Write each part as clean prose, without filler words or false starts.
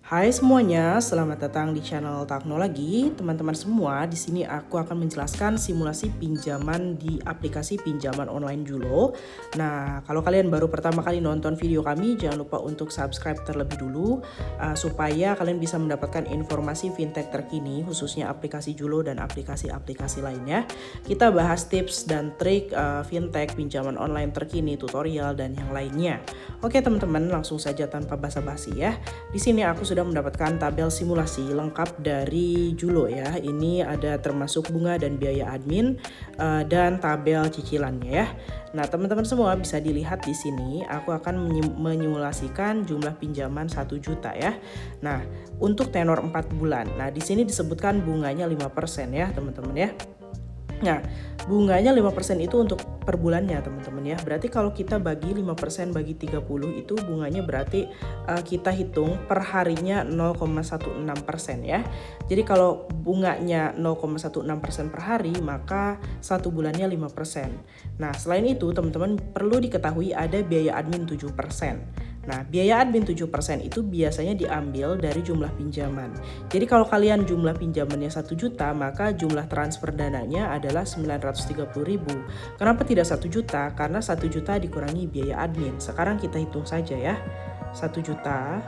Hai semuanya, selamat datang di channel Teknologi. Teman-teman semua, di sini aku akan menjelaskan simulasi pinjaman di aplikasi pinjaman online Julo. Nah, kalau kalian baru pertama kali nonton video kami, jangan lupa untuk subscribe terlebih dulu supaya kalian bisa mendapatkan informasi fintech terkini, khususnya aplikasi Julo dan aplikasi-aplikasi lainnya. Kita bahas tips dan trik fintech pinjaman online terkini, tutorial dan yang lainnya. Oke teman-teman, langsung saja tanpa basa-basi ya. Di sini aku sudah mendapatkan tabel simulasi lengkap dari Julo ya. Ini ada termasuk bunga dan biaya admin dan tabel cicilannya ya. Nah, teman-teman semua bisa dilihat di sini aku akan menyimulasikan jumlah pinjaman 1 juta ya. Nah, untuk tenor 4 bulan. Nah, di sini disebutkan bunganya 5% ya, teman-teman ya. Nah, bunganya 5% itu untuk per bulannya teman-teman ya. Berarti kalau kita bagi 5% bagi 30 itu bunganya berarti kita hitung per harinya 0,16% ya. Jadi kalau bunganya 0,16% per hari maka 1 bulannya 5%. Nah, selain itu teman-teman perlu diketahui ada biaya admin 7%. Nah, biaya admin 7% itu biasanya diambil dari jumlah pinjaman. Jadi kalau kalian jumlah pinjamannya 1 juta, maka jumlah transfer dananya adalah 930.000. Kenapa tidak 1 juta? Karena 1 juta dikurangi biaya admin. Sekarang kita hitung saja ya. 1 juta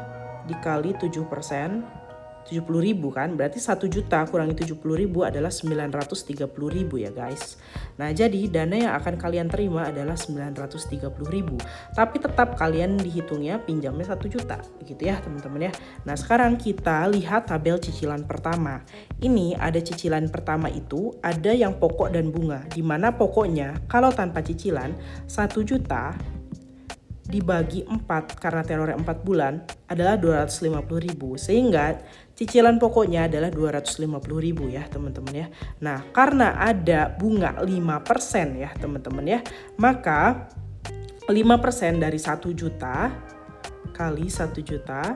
dikali 7%, 70.000 kan, berarti 1 juta kurangi 70.000 adalah 930.000 ya guys. Nah, jadi dana yang akan kalian terima adalah 930.000. Tapi tetap kalian dihitungnya pinjamnya 1 juta begitu ya teman-teman ya. Nah, sekarang kita lihat tabel cicilan pertama. Ini ada cicilan pertama itu ada yang pokok dan bunga, di mana pokoknya kalau tanpa cicilan 1 juta dibagi 4 karena tenornya 4 bulan adalah 250.000, sehingga cicilan pokoknya adalah 250.000 ya teman-teman ya. Nah, karena ada bunga 5% ya teman-teman ya, maka 5% dari 1 juta kali 1 juta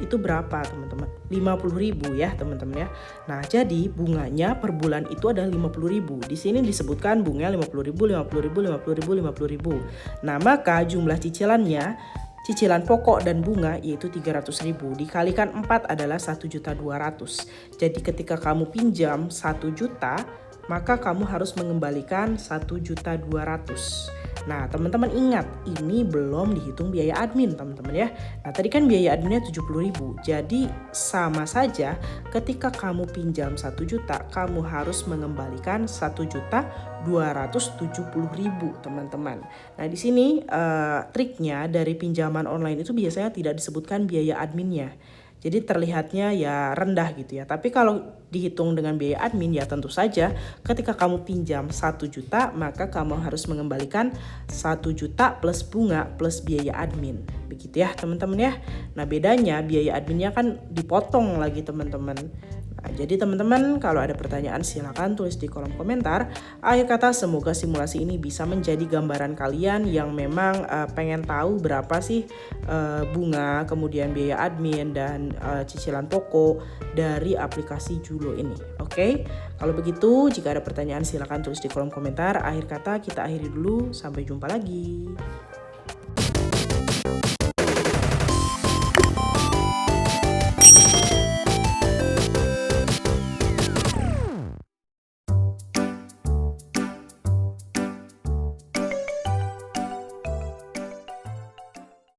itu berapa teman-teman? 50.000 ya teman-teman ya. Nah, jadi bunganya per bulan itu adalah 50.000. Di sini disebutkan bunga 50.000, 50.000, 50.000, 50.000. Nah, maka jumlah cicilannya, cicilan pokok dan bunga yaitu 300.000 dikalikan 4 adalah 1.200.000. Jadi ketika kamu pinjam 1 juta, maka kamu harus mengembalikan 1.200.000. Nah, teman-teman ingat, ini belum dihitung biaya admin, teman-teman ya. Nah, tadi kan biaya adminnya 70.000. Jadi sama saja ketika kamu pinjam 1 juta, kamu harus mengembalikan 1.270.000, teman-teman. Nah, di sini triknya dari pinjaman online itu biasanya tidak disebutkan biaya adminnya. Jadi terlihatnya ya rendah gitu ya. Tapi kalau dihitung dengan biaya admin ya tentu saja ketika kamu pinjam 1 juta maka kamu harus mengembalikan 1 juta plus bunga plus biaya admin. Begitu ya teman-teman ya. Nah, bedanya biaya adminnya kan dipotong lagi teman-teman. Nah, jadi teman-teman kalau ada pertanyaan silakan tulis di kolom komentar. Akhir kata semoga simulasi ini bisa menjadi gambaran kalian yang memang pengen tahu berapa sih bunga, kemudian biaya admin dan cicilan pokok dari aplikasi Julo ini. Oke, kalau begitu jika ada pertanyaan silakan tulis di kolom komentar. Akhir kata kita akhiri dulu, sampai jumpa lagi.